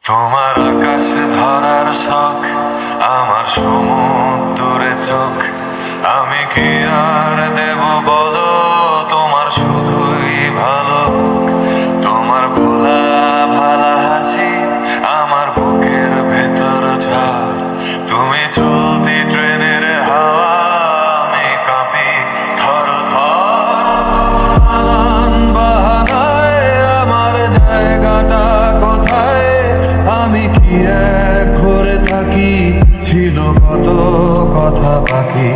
তোমার আকাশ ধরার শখ, আমার সমুদ্রে চোখ। আমি কি আর দেব বলো, তোমার শুধুই ভালো হোক। তোমার ভোলা ভালা হাসি আমার বুকের ভেতর ঝড়। তুমি চলতি ট্রেনের হাওয়া, আমি কাঁপি থর থর। বাহানায় আমার জায়গাটা কোথায়, আমি কি এক ঘরে থাকি, ছিল কত কথা বাকি।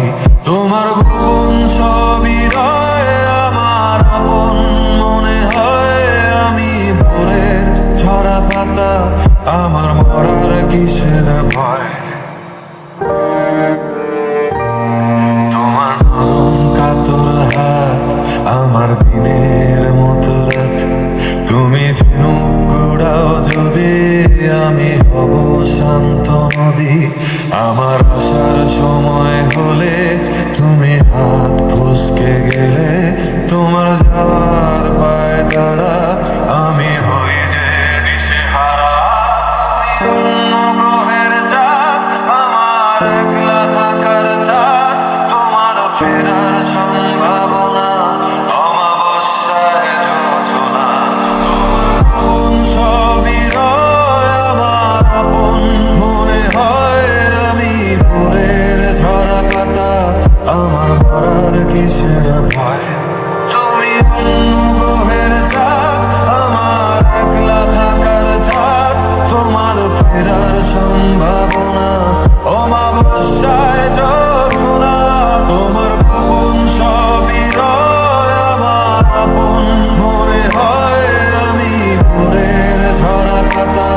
তোমার গোপন ছবি রয় আমার আপন মনে হয়, আমি ভোরের ঝরা পাতা, আমার মরার কিসের ভয়। তোমার নরম কাতর হাত আমার দিনের মতো রাত। তুমি ঝিনুক কুড়াও যদি, আমি হব শান্ত নদী। আমার আসার সময় হলে তুমি হাত ফসকে গেলে, তোমার যাওয়ার পায় তারা, আমি হই যে দিশেহারা। তুমি অন্য গ্রহের চাঁদ, আমার একলা থাকার চাঁদ। তোমার ফেরার সম্ভাবনা, অমাবস্যায় জোছনা। তোমার কোন ছবি রয় আমার আপন মনে হয়, আমি ভোরের ঝরা পাতা, আমার মরার কিসের ভয়। তুমি অন্য গ্রহের চাঁদ, আমার একলা থাকার চাঁদ। তোমার ফেরার সম্ভাবনা, অমাবস্যায় জোছনা। তোমার গোপন ছবি রয় আমার আপন মনে হয়, আমি ভোরের ঝরা পাতা,